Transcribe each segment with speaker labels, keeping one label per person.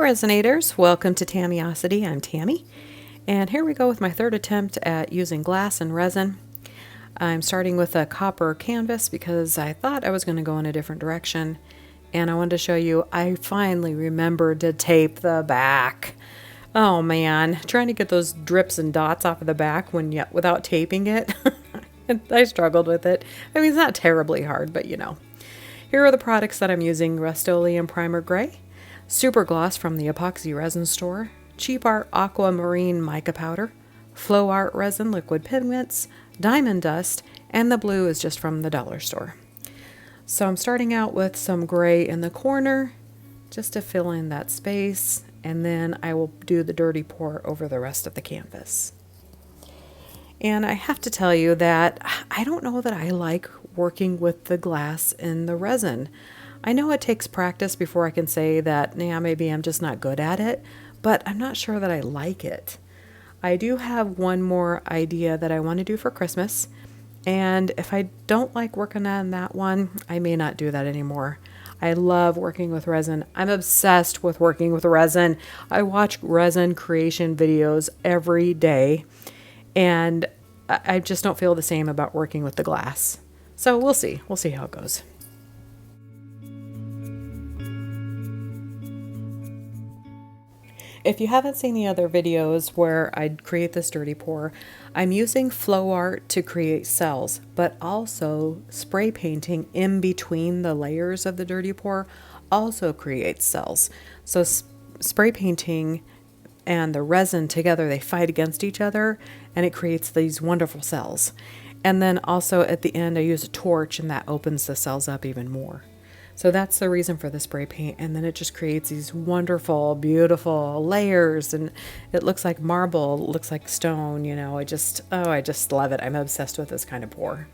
Speaker 1: Resonators, welcome to Tammiosity. I'm Tammy, and here we go with my third attempt at using glass and resin. I'm starting with a copper canvas because I thought I was going to go in a different direction, and I wanted to show you I finally remembered to tape the back. Oh man, trying to get those drips and dots off of the back without taping it. I struggled with it. I mean, it's not terribly hard, but you know. Here are the products that I'm using: Rust-Oleum Primer Gray, Super Gloss from the Epoxy Resin Store, Cheap Art Aquamarine Mica Powder, Flow Art Resin Liquid Pigments, Diamond Dust, and the blue is just from the dollar store. So I'm starting out with some gray in the corner just to fill in that space, and then I will do the dirty pour over the rest of the canvas. And I have to tell you that I don't know that I like working with the glass and the resin. I know it takes practice before I can say that, yeah, maybe I'm just not good at it, but I'm not sure that I like it. I do have one more idea that I want to do for Christmas, and if I don't like working on that one, I may not do that anymore. I love working with resin. I'm obsessed with working with resin. I watch resin creation videos every day, and I just don't feel the same about working with the glass. So we'll see. We'll see how it goes. If you haven't seen the other videos where I create this dirty pour, I'm using flow art to create cells, but also spray painting in between the layers of the dirty pour also creates cells. So spray painting and the resin together, they fight against each other, and it creates these wonderful cells. And then also at the end, I use a torch, and that opens the cells up even more. So that's the reason for the spray paint, and then it just creates these wonderful, beautiful layers, and it looks like marble, it looks like stone, you know. I just love it. I'm obsessed with this kind of pour.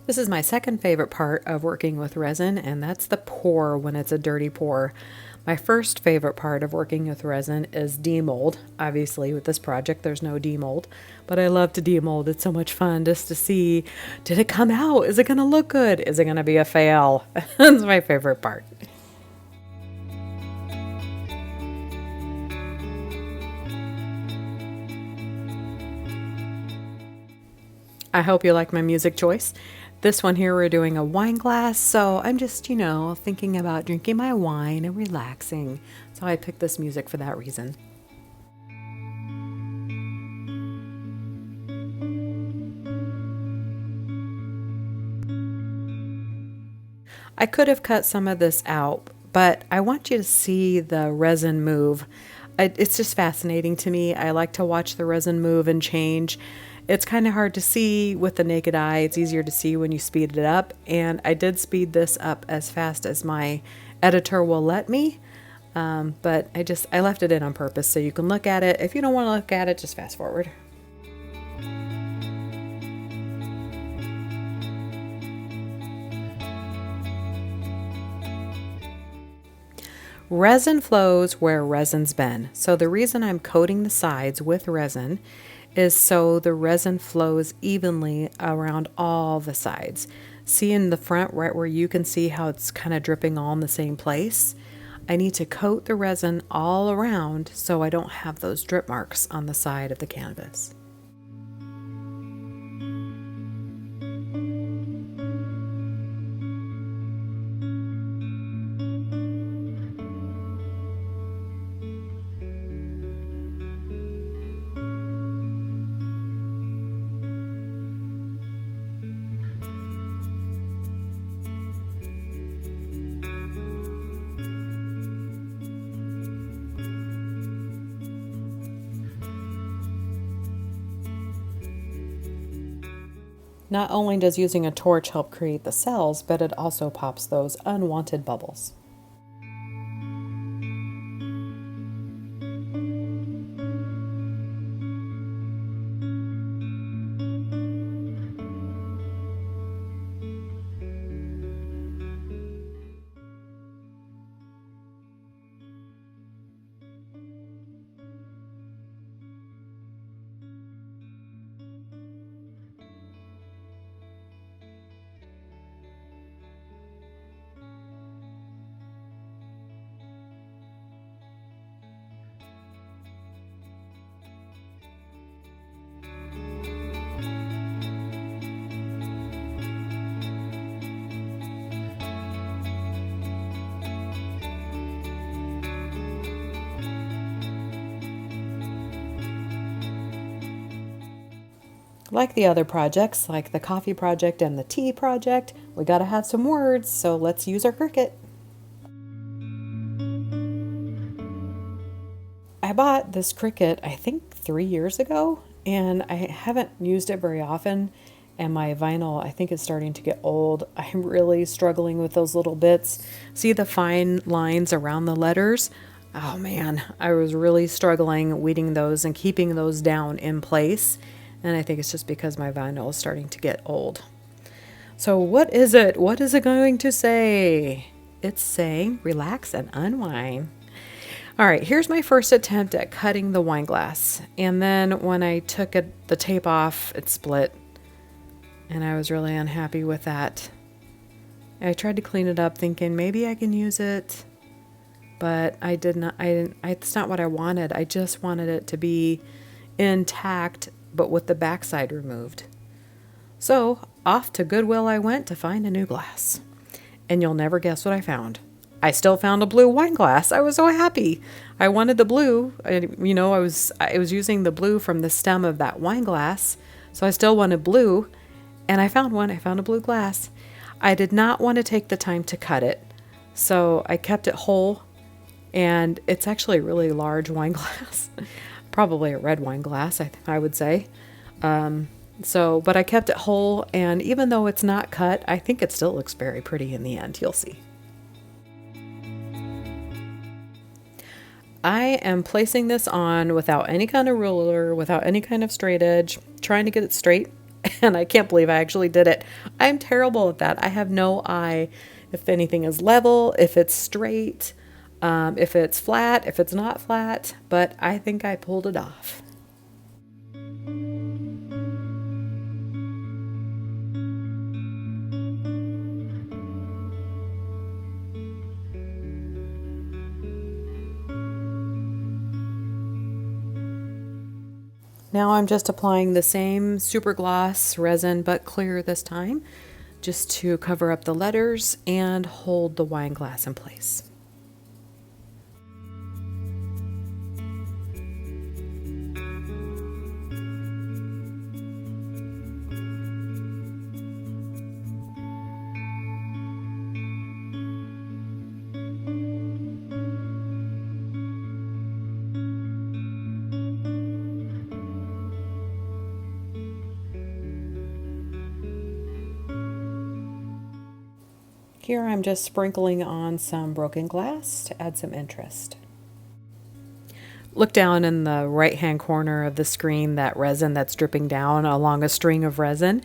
Speaker 1: This is my second favorite part of working with resin, and that's the pour when it's a dirty pour. My first favorite part of working with resin is demold. Obviously, with this project, there's no demold, but I love to demold. It's so much fun just to see, did it come out? Is it going to look good? Is it going to be a fail? That's my favorite part. I hope you like my music choice. This one here, we're doing a wine glass, so I'm just, thinking about drinking my wine and relaxing. So I picked this music for that reason. I could have cut some of this out, but I want you to see the resin move. It's just fascinating to me. I like to watch the resin move and change. It's kind of hard to see with the naked eye. It's easier to see when you speed it up. And I did speed this up as fast as my editor will let me. But I left it in on purpose so you can look at it. If you don't want to look at it, just fast forward. Resin flows where resin's been. So the reason I'm coating the sides with resin is so the resin flows evenly around all the sides. See in the front, right where you can see how it's kind of dripping all in the same place? I need to coat the resin all around so I don't have those drip marks on the side of the canvas. Not only does using a torch help create the cells, but it also pops those unwanted bubbles. like the other projects, like the coffee project and the tea project, we gotta have some words, so let's use our Cricut. I bought this Cricut, I think 3 years ago, and I haven't used it very often, and my vinyl, I think, is starting to get old. I'm really struggling with those little bits. See the fine lines around the letters? Oh man, I was really struggling weeding those and keeping those down in place, and I think it's just because my vinyl is starting to get old. So what is it? What is it going to say? It's saying relax and unwind. All right, here's my first attempt at cutting the wine glass. And then when I took the tape off, it split. And I was really unhappy with that. I tried to clean it up thinking maybe I can use it, but I did not. It's not what I wanted. I just wanted it to be intact, but with the backside removed. So off to Goodwill I went to find a new glass. And you'll never guess what I found. I still found a blue wine glass. I was so happy. I wanted the blue. I was using the blue from the stem of that wine glass, so I still wanted blue, and I found one. I found a blue glass. I did not want to take the time to cut it, so I kept it whole, and it's actually a really large wine glass, probably a red wine glass, I would say. But I kept it whole, and even though it's not cut, I think it still looks very pretty in the end. You'll see. I am placing this on without any kind of ruler, without any kind of straight edge, trying to get it straight, and I can't believe I actually did it. I'm terrible at that. I have no eye if anything is level, if it's straight, if it's flat, if it's not flat, but I think I pulled it off. Now I'm just applying the same super gloss resin, but clear this time, just to cover up the letters and hold the wine glass in place. Here I'm just sprinkling on some broken glass to add some interest. Look down in the right-hand corner of the screen, that resin that's dripping down along a string of resin.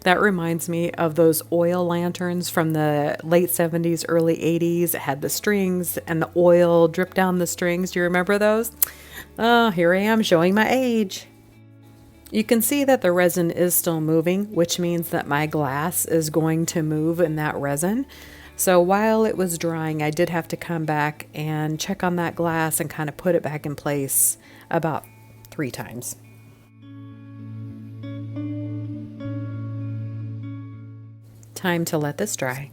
Speaker 1: That reminds me of those oil lanterns from the late 70s, early 80s. It had the strings and the oil drip down the strings. Do you remember those? Oh, here I am showing my age. You can see that the resin is still moving, which means that my glass is going to move in that resin. So while it was drying, I did have to come back and check on that glass and kind of put it back in place about 3 times. Time to let this dry.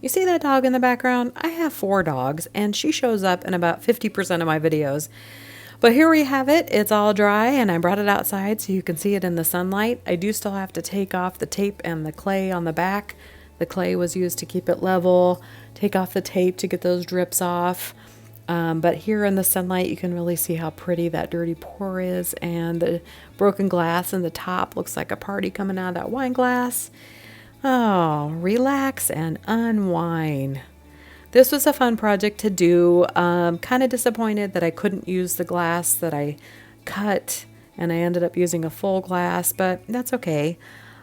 Speaker 1: You see that dog in the background? I have 4 dogs, and she shows up in about 50% of my videos. But here we have it. It's all dry, and I brought it outside so you can see it in the sunlight. I do still have to take off the tape and the clay on the back. The clay was used to keep it level. Take off the tape to get those drips off. But here in the sunlight, you can really see how pretty that dirty pour is, and the broken glass in the top looks like a party coming out of that wine glass. Oh, relax and unwind. This was a fun project to do. Kind of disappointed that I couldn't use the glass that I cut, and I ended up using a full glass, but that's okay.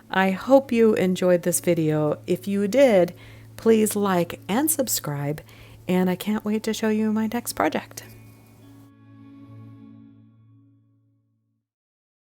Speaker 1: I hope you enjoyed this video. If you did, please like and subscribe, and I can't wait to show you my next project.